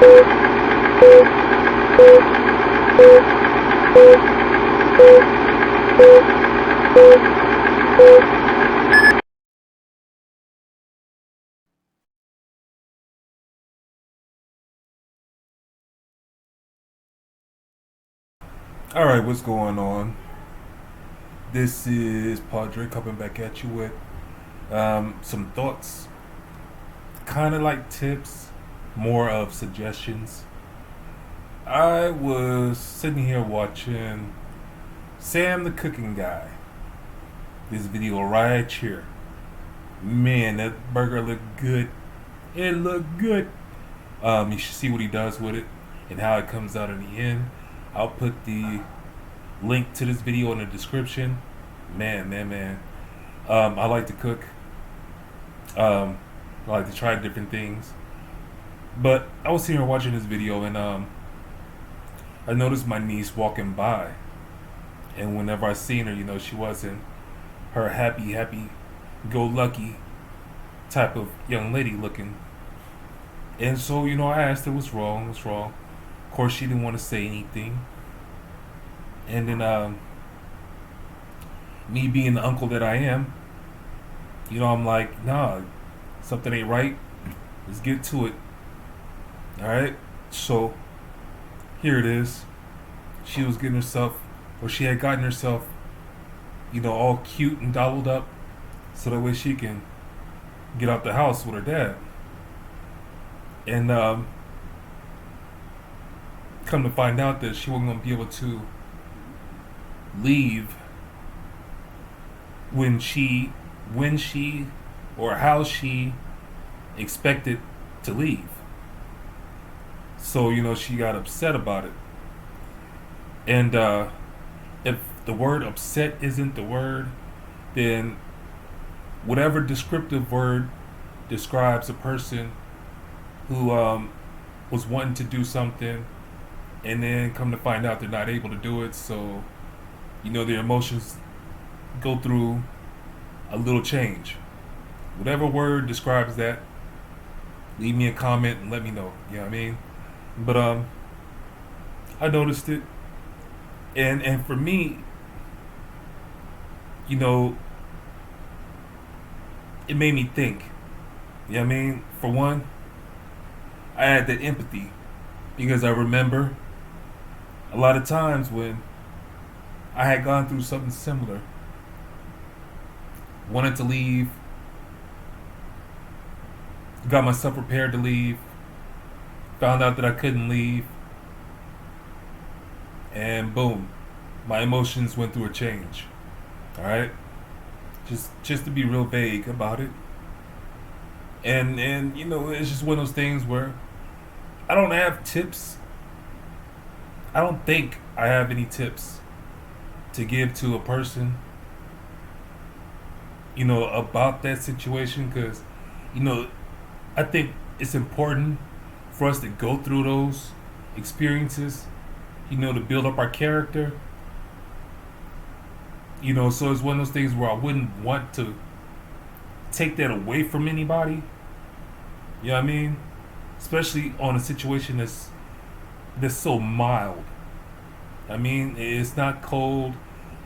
Alright, what's going on? This is Podrey coming back at you with some thoughts, kind of like tips, more of suggestions. I was sitting here watching Sam the Cooking Guy, this video right here. Man, that burger looked good. It looked good. You should see what he does with it and how it comes out in the end. I'll put the link to this video in the description. Man. I like to cook. I like to try different things. But I was sitting here watching this video and I noticed my niece walking by. And whenever I seen her, she wasn't her happy, go lucky type of young lady looking. And so, I asked her what's wrong. Of course, she didn't want to say anything. And then, me being the uncle that I am, I'm like, nah, something ain't right. Let's get to it. All right. So here it is. She was getting herself, or she had gotten herself, all cute and dolled up, so that way she can get out the house with her dad. And come to find out that she wasn't going to be able to leave when she or how she expected to leave. So, she got upset about it. And if the word upset isn't the word, then whatever descriptive word describes a person who was wanting to do something and then come to find out they're not able to do it. So, their emotions go through a little change. Whatever word describes that, leave me a comment and let me know. You know what I mean? But I noticed it, and for me, it made me think. You know what I mean? For one, I had that empathy because I remember a lot of times when I had gone through something similar, wanted to leave, got myself prepared to leave, found out that I couldn't leave, and boom, my emotions went through a change. All right, just to be real vague about it, and it's just one of those things where I don't have tips. I don't think I have any tips to give to a person, about that situation, because, I think it's important for us to go through those experiences, to build up our character. So it's one of those things where I wouldn't want to take that away from anybody. You know what I mean? Especially on a situation that's so mild. I mean, it's not cold,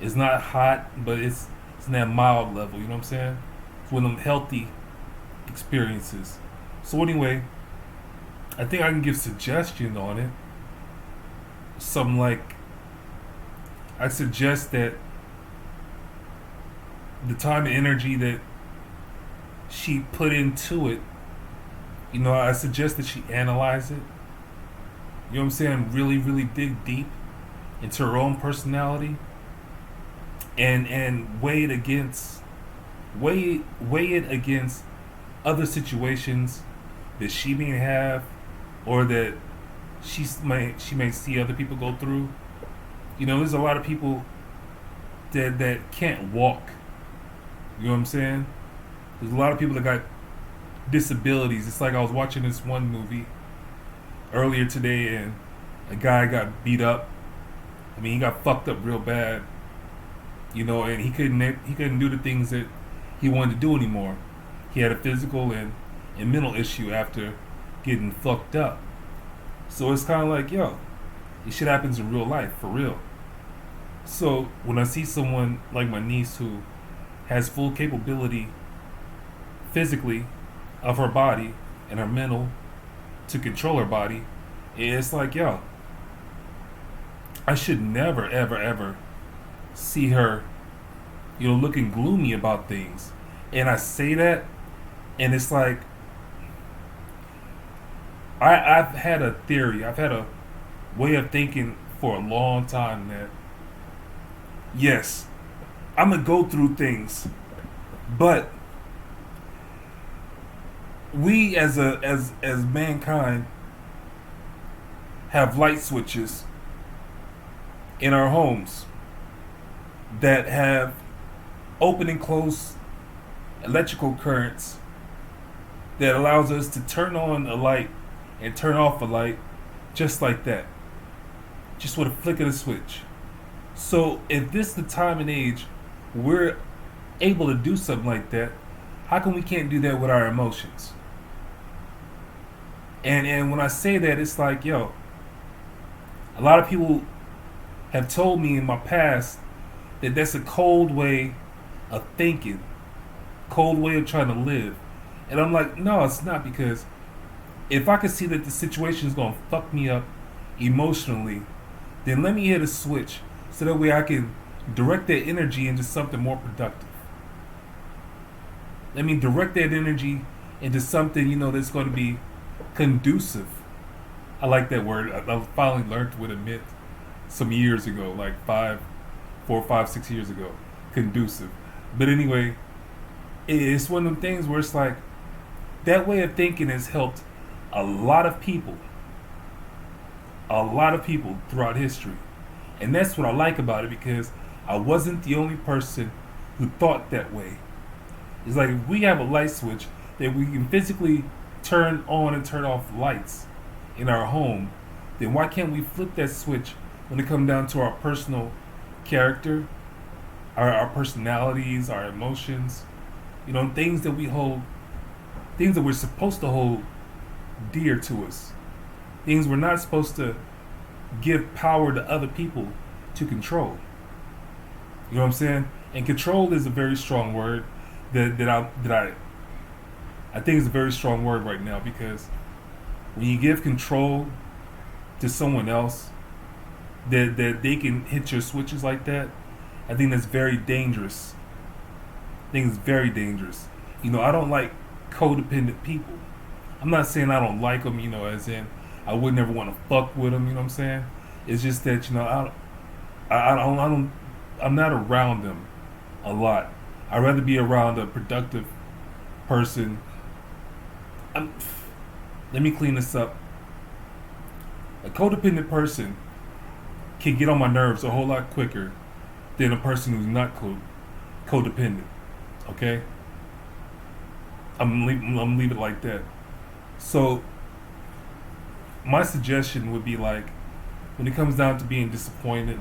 it's not hot, but it's in that mild level. You know what I'm saying? It's one of them healthy experiences. So anyway, I think I can give suggestion on it. Something like, I suggest that the time and energy that she put into it, I suggest that she analyze it. You know what I'm saying? Really, really dig deep into her own personality and weigh it against other situations that she may have, or that she may see other people go through. There's a lot of people that can't walk. You know what I'm saying? There's a lot of people that got disabilities. It's like I was watching this one movie earlier today, and a guy got beat up. I mean, he got fucked up real bad. And he couldn't do the things that he wanted to do anymore. He had a physical and mental issue after getting fucked up. So it's kind of like, yo, this shit happens in real life, for real. So when I see someone like my niece who has full capability physically of her body and her mental to control her body, it's like, yo, I should never, ever, ever see her, looking gloomy about things. And I say that, and it's like, I've had a theory, I've had a way of thinking for a long time that, yes, I'm gonna go through things, but we as mankind have light switches in our homes that have open and close electrical currents that allows us to turn on a light and turn off a light just like that, just with a flick of the switch. So if this is the time and age we're able to do something like that, how come we can't do that with our emotions? And when I say that, it's like, yo, a lot of people have told me in my past that that's a cold way of thinking, cold way of trying to live. And I'm like, no, it's not, because if I can see that the situation is going to fuck me up emotionally, then let me hit a switch so that way I can direct that energy into something more productive. Let me direct that energy into something, that's going to be conducive. I like that word. I finally learned what it meant some years ago, like 4, 5, 6 years ago. Conducive. But anyway, it's one of them things where it's like, that way of thinking has helped a lot of people throughout history. And that's what I like about it, because I wasn't the only person who thought that way. It's like, if we have a light switch that we can physically turn on and turn off lights in our home, then why can't we flip that switch when it comes down to our personal character, our personalities, our emotions, things that we hold, things that we're supposed to hold dear to us, things we're not supposed to give power to other people to control. You know what I'm saying? And control is a very strong word that I think is a very strong word right now, because when you give control to someone else, that they can hit your switches like that, I think that's very dangerous. I think it's very dangerous. I don't like codependent people. I'm not saying I don't like them, as in I would never want to fuck with them. You know what I'm saying? It's just that I'm not around them a lot. I'd rather be around a productive person. Let me clean this up. A codependent person can get on my nerves a whole lot quicker than a person who's not codependent. Okay? I'm gonna leave it like that. So my suggestion would be, like, when it comes down to being disappointed,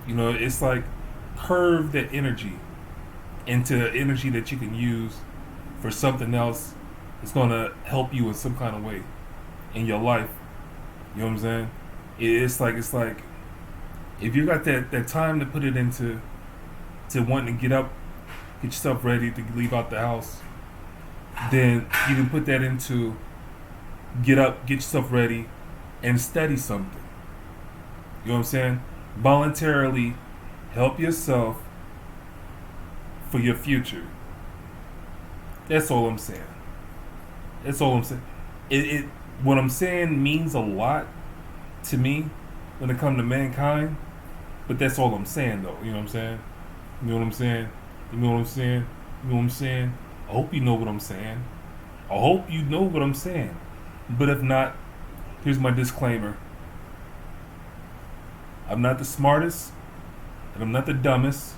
it's like, curve that energy into energy that you can use for something else that's gonna help you in some kind of way in your life. You know what I'm saying? It's like if you got that time to put it into wanting to get up, get yourself ready to leave out the house, then you can put that into get up, get yourself ready, and study something. You know what I'm saying? Voluntarily help yourself for your future. That's all I'm saying. That's all I'm saying. What I'm saying means a lot to me when it comes to mankind, but that's all I'm saying, though. You know what I'm saying? You know what I'm saying? You know what I'm saying? You know what I'm saying? I hope you know what I'm saying. I hope you know what I'm saying. But if not, here's my disclaimer. I'm not the smartest, and I'm not the dumbest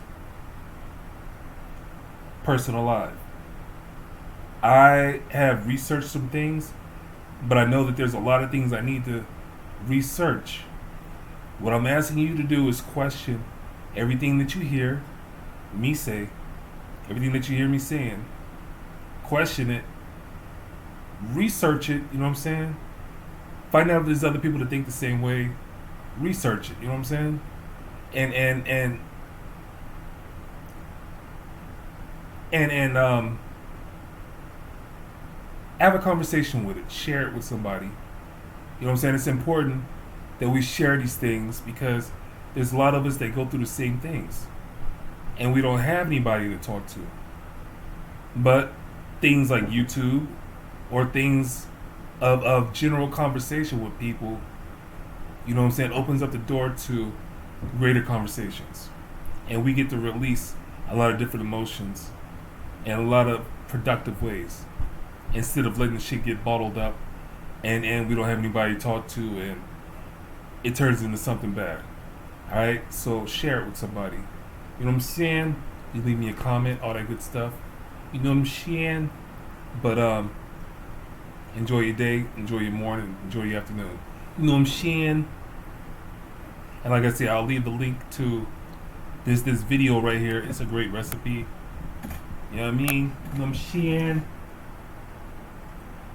person alive. I have researched some things, but I know that there's a lot of things I need to research. What I'm asking you to do is question everything that you hear me say, everything that you hear me saying. Question it, research it, you know what I'm saying? Find out if there's other people that think the same way. Research it. You know what I'm saying? And have a conversation with it. Share it with somebody. You know what I'm saying? It's important that we share these things because there's a lot of us that go through the same things, and we don't have anybody to talk to. But things like YouTube or things of general conversation with people, you know what I'm saying, opens up the door to greater conversations. And we get to release a lot of different emotions in a lot of productive ways instead of letting the shit get bottled up and we don't have anybody to talk to and it turns into something bad. Alright? So share it with somebody. You know what I'm saying? You leave me a comment, all that good stuff. You know what I'm saying? But enjoy your day, enjoy your morning, enjoy your afternoon. You know what I'm saying? And like I said, I'll leave the link to this video right here. It's a great recipe. You know what I mean? You know what I'm saying?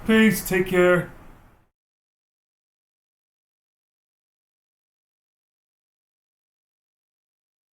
Peace, take care.